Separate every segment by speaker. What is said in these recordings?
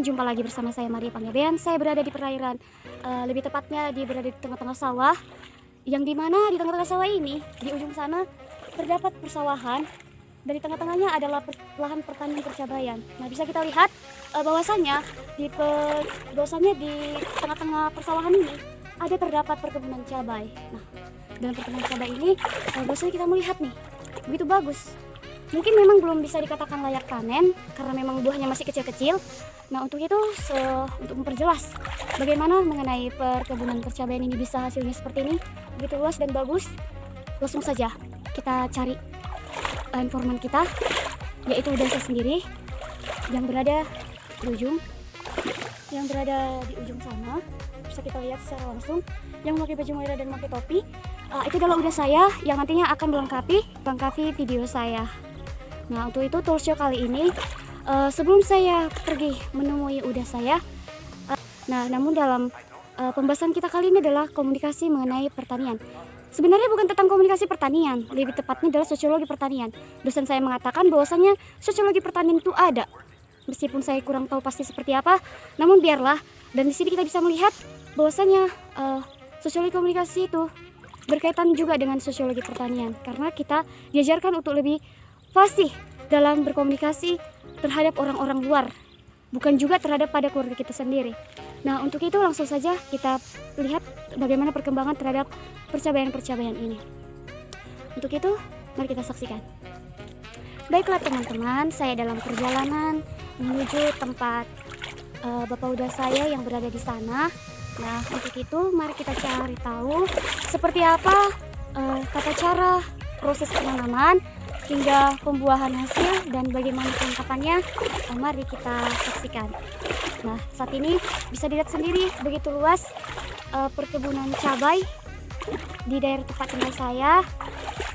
Speaker 1: teman-teman, jumpa lagi bersama saya Maria Panggabean. Saya berada di perairan, lebih tepatnya berada di tengah-tengah sawah. Yang dimana di tengah-tengah sawah ini, di ujung sana terdapat persawahan. Dari tengah-tengahnya adalah lahan pertanian percabayan. Nah, bisa kita lihat bahwasannya di tengah-tengah persawahan ini ada terdapat perkebunan cabai. Nah, dalam perkebunan cabai ini bahwasanya kita melihat nih, begitu bagus. Mungkin memang belum bisa dikatakan layak panen karena memang buahnya masih kecil-kecil. Nah, untuk itu untuk memperjelas bagaimana mengenai perkebunan percabayan ini bisa hasilnya seperti ini, begitu luas dan bagus, langsung saja kita cari informan kita, yaitu saya sendiri yang berada di ujung sana. Bisa kita lihat secara langsung yang memakai baju merah dan memakai topi. Itu adalah udah saya yang nantinya akan melengkapi video saya. Nah, untuk itu talk show kali ini sebelum saya pergi menemui udah saya, namun dalam pembahasan kita kali ini adalah komunikasi mengenai pertanian. Sebenarnya bukan tentang komunikasi pertanian, lebih tepatnya adalah sosiologi pertanian. Dosen saya mengatakan bahwasannya sosiologi pertanian itu ada. Meskipun saya kurang tahu pasti seperti apa, namun biarlah. Dan di sini kita bisa melihat bahwasannya sosiologi komunikasi itu berkaitan juga dengan sosiologi pertanian, karena kita diajarkan untuk lebih fasih dalam berkomunikasi terhadap orang-orang luar, bukan juga terhadap pada keluarga kita sendiri. Nah, untuk itu langsung saja kita lihat bagaimana perkembangan terhadap percabayan-percabayan ini. Untuk itu, mari kita saksikan. Baiklah teman-teman, saya dalam perjalanan menuju tempat Bapak udah saya yang berada di sana. Nah, untuk itu mari kita cari tahu seperti apa tata cara proses penanaman hingga pembuahan hasil dan bagaimana kelengkapannya. Mari kita saksikan. Nah, saat ini bisa dilihat sendiri begitu luas perkebunan cabai di daerah tempat tinggal saya.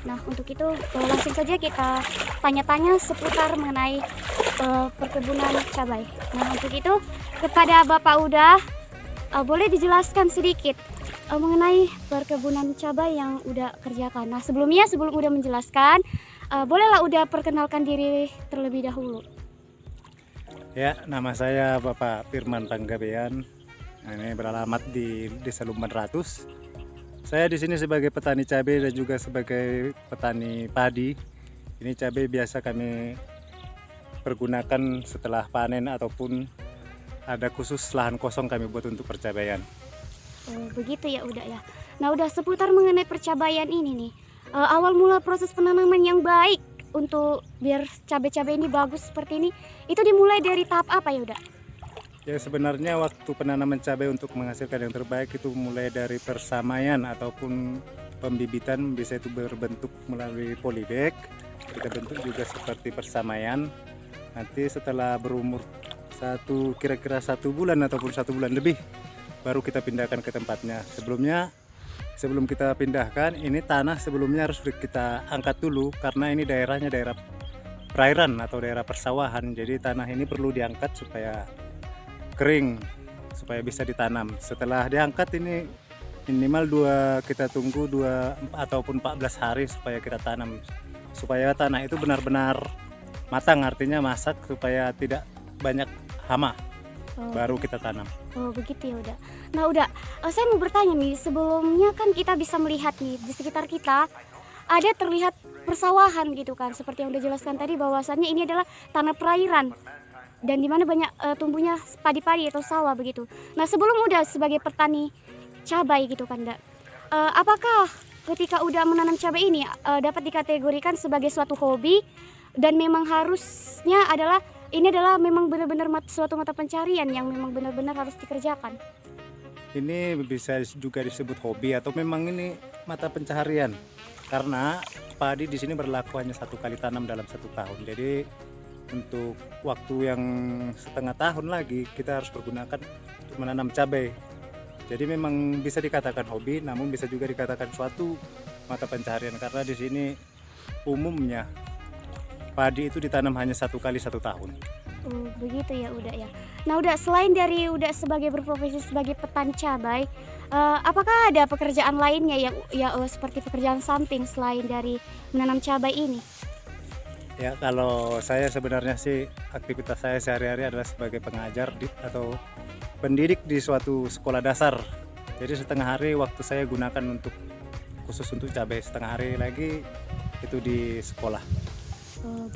Speaker 1: Nah, untuk itu langsung saja kita tanya-tanya seputar mengenai perkebunan cabai. Nah, untuk itu kepada Bapak udah boleh dijelaskan sedikit mengenai perkebunan cabai yang udah kerjakan. Nah, sebelum udah menjelaskan, bolehlah udah perkenalkan diri terlebih dahulu.
Speaker 2: Ya, nama saya Bapak Firman Panggabean. Ini beralamat di Desa Lumban Ratus. Saya di sini sebagai petani cabai dan juga sebagai petani padi. Ini cabai biasa kami pergunakan setelah panen ataupun ada khusus lahan kosong kami buat untuk percabaian.
Speaker 1: Begitu ya udah ya. Nah, udah seputar mengenai percabaian ini nih. Awal mula proses penanaman yang baik untuk biar cabai-cabai ini bagus seperti ini, itu dimulai dari tahap apa ya udah?
Speaker 2: Ya, sebenarnya waktu penanaman cabai untuk menghasilkan yang terbaik itu mulai dari persamaian ataupun pembibitan, bisa itu berbentuk melalui polybag. Kita bentuk juga seperti persamaian. Nanti setelah berumur kira-kira 1 bulan ataupun 1 bulan lebih, baru kita pindahkan ke tempatnya. Sebelum kita pindahkan, ini tanah sebelumnya harus kita angkat dulu karena ini daerahnya daerah perairan atau daerah persawahan. Jadi tanah ini perlu diangkat supaya kering, supaya bisa ditanam. Setelah diangkat ini minimal kita tunggu 2 ataupun 14 hari supaya kita tanam. Supaya tanah itu benar-benar matang, artinya masak supaya tidak banyak hama. Baru kita tanam.
Speaker 1: Oh, begitu ya udah. Nah, udah saya mau bertanya nih, sebelumnya kan kita bisa melihat nih di sekitar kita ada terlihat persawahan gitu kan, seperti yang udah jelaskan tadi bahwasannya ini adalah tanah perairan dan dimana banyak tumbuhnya padi-padi atau sawah begitu. Nah, sebelum udah sebagai petani cabai gitu kan, apakah ketika udah menanam cabai ini dapat dikategorikan sebagai suatu hobi dan memang harusnya ini adalah memang benar-benar suatu mata pencarian yang memang benar-benar harus dikerjakan?
Speaker 2: Ini bisa juga disebut hobi atau memang ini mata pencaharian, karena padi di sini berlaku hanya 1 kali tanam dalam 1 tahun. Jadi untuk waktu yang setengah tahun lagi kita harus pergunakan untuk menanam cabai. Jadi memang bisa dikatakan hobi, namun bisa juga dikatakan suatu mata pencaharian karena di sini umumnya padi itu ditanam hanya 1 kali 1 tahun.
Speaker 1: Begitu ya udah ya. Nah, udah selain dari udah sebagai berprofesi sebagai petani cabai, apakah ada pekerjaan lainnya yang seperti pekerjaan samping selain dari menanam cabai ini?
Speaker 2: Ya, kalau saya sebenarnya sih aktivitas saya sehari-hari adalah sebagai pengajar atau pendidik di suatu sekolah dasar. Jadi setengah hari waktu saya gunakan untuk khusus untuk cabai, setengah hari lagi itu di sekolah.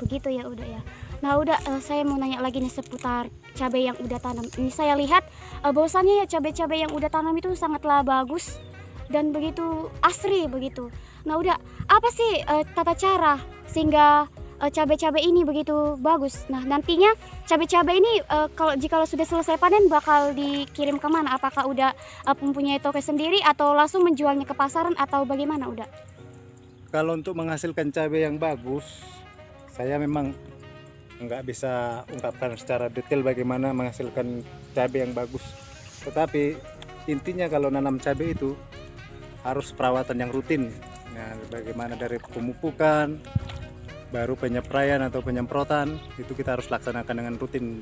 Speaker 1: Begitu ya udah ya. Nah udah saya mau nanya lagi nih seputar cabai yang udah tanam. Ini saya lihat bahwasannya ya cabai-cabai yang udah tanam itu sangatlah bagus dan begitu asri begitu. Nah udah apa sih tata cara sehingga cabai-cabai ini begitu bagus? Nah nantinya cabai-cabai ini kalau sudah selesai panen bakal dikirim kemana? Apakah udah mempunyai toko sendiri atau langsung menjualnya ke pasaran atau bagaimana udah?
Speaker 2: Kalau untuk menghasilkan cabai yang bagus, saya memang nggak bisa ungkapkan secara detail bagaimana menghasilkan cabai yang bagus. Tetapi intinya kalau nanam cabai itu harus perawatan yang rutin. Nah, bagaimana dari pemupukan, baru penyepraian atau penyemprotan, itu kita harus laksanakan dengan rutin.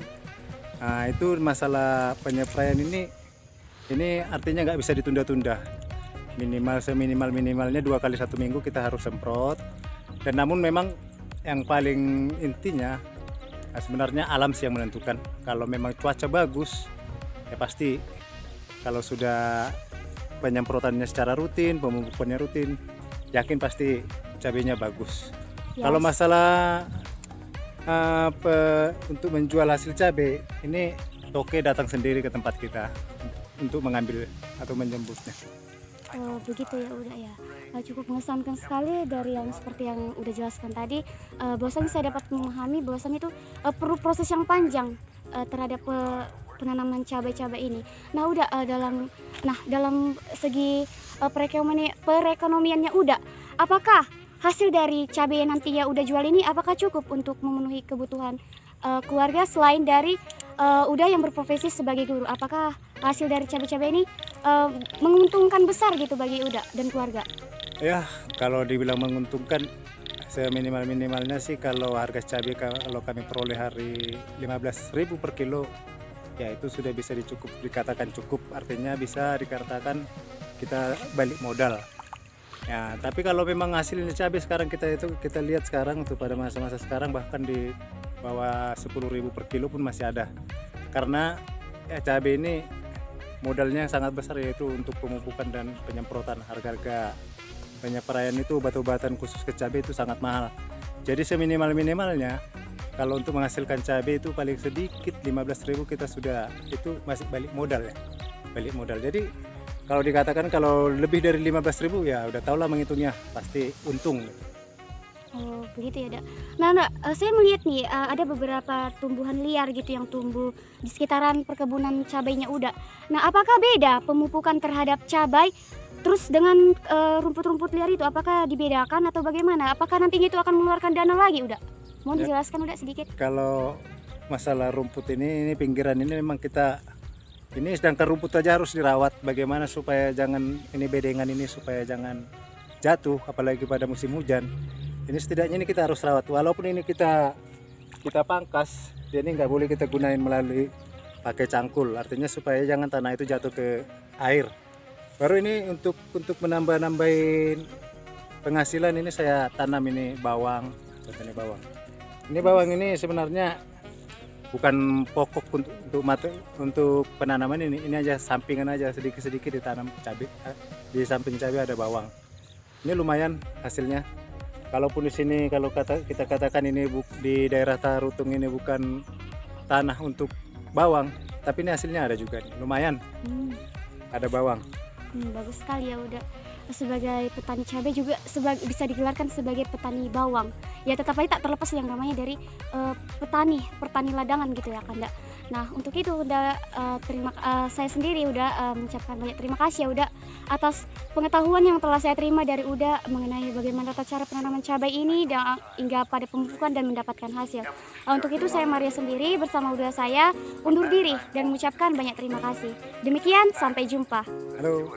Speaker 2: Nah, itu masalah penyepraian ini artinya nggak bisa ditunda-tunda. Minimal seminimal-minimalnya 2 kali 1 minggu kita harus semprot. Dan namun memang yang paling intinya sebenarnya alam sih yang menentukan. Kalau memang cuaca bagus ya pasti, kalau sudah penyemprotannya secara rutin, pemupukannya rutin, yakin pasti cabainya bagus.
Speaker 1: Yes.
Speaker 2: Kalau masalah untuk menjual hasil cabai ini, toke datang sendiri ke tempat kita untuk mengambil atau menjemputnya.
Speaker 1: Begitu ya udah ya. Cukup mengesankan sekali dari yang seperti yang udah jelaskan tadi. Bahwasanya saya dapat memahami bahwasanya itu perlu proses yang panjang terhadap penanaman cabai-cabai ini. Nah udah dalam segi perekonomiannya udah, apakah hasil dari cabai yang nantinya udah jual ini apakah cukup untuk memenuhi kebutuhan keluarga selain dari udah yang berprofesi sebagai guru? Apakah hasil dari cabai-cabai ini menguntungkan besar gitu bagi Uda dan keluarga?
Speaker 2: Ya, kalau dibilang menguntungkan, seminimal-minimalnya sih kalau harga cabai kalau kami peroleh hari 15.000 per kilo, ya itu sudah bisa dikatakan cukup, artinya bisa dikatakan kita balik modal. Ya, tapi kalau memang hasilnya cabai sekarang kita lihat sekarang untuk pada masa-masa sekarang bahkan di bawah 10.000 per kilo pun masih ada. Karena ya cabai ini modalnya sangat besar, yaitu untuk pemupukan dan penyemprotan. Harga-harga penyepraian itu obat-obatan khusus ke cabai itu sangat mahal. Jadi seminimal-minimalnya kalau untuk menghasilkan cabai itu paling sedikit 15.000 kita sudah, itu masih balik modal ya. Balik modal. Jadi kalau dikatakan kalau lebih dari 15.000 ya udah tahulah menghitungnya, pasti untung.
Speaker 1: Oh begitu ya Dak. Nah, saya melihat nih ada beberapa tumbuhan liar gitu yang tumbuh di sekitaran perkebunan cabainya Uda. Nah apakah beda pemupukan terhadap cabai terus dengan rumput-rumput liar itu? Apakah dibedakan atau bagaimana? Apakah nantinya itu akan mengeluarkan dana lagi Uda? Mau dijelaskan Uda sedikit?
Speaker 2: Kalau masalah rumput ini pinggiran ini memang ini sedangkan rumput aja harus dirawat. Bagaimana supaya jangan ini bedengan ini supaya jangan jatuh, apalagi pada musim hujan. Ini setidaknya ini kita harus rawat. Walaupun ini kita pangkas, ini nggak boleh kita gunain melalui pakai cangkul. Artinya supaya jangan tanah itu jatuh ke air. Baru ini untuk menambah-nambahin penghasilan, ini saya tanam ini bawang. Contohnya bawang. Ini bawang ini sebenarnya bukan pokok untuk penanaman ini aja sampingan aja, sedikit-sedikit ditanam cabai. Di samping cabai ada bawang. Ini lumayan hasilnya. Kalaupun di sini kalau kita katakan ini di daerah Tarutung ini bukan tanah untuk bawang, tapi ini hasilnya ada juga nih, lumayan. Ada bawang.
Speaker 1: Bagus sekali ya udah. Sebagai petani cabai juga bisa digelarkan sebagai petani bawang. Ya tetap aja tak terlepas yang namanya dari petani ladangan gitu ya Kanda. Nah untuk itu udah saya sendiri udah mengucapkan banyak terima kasih ya udah atas pengetahuan yang telah saya terima dari Uda mengenai bagaimana tata cara penanaman cabai ini dan hingga pada pemupukan dan mendapatkan hasil. Untuk itu saya Maria sendiri bersama Uda saya undur diri dan mengucapkan banyak terima kasih. Demikian, sampai jumpa.
Speaker 2: Halo.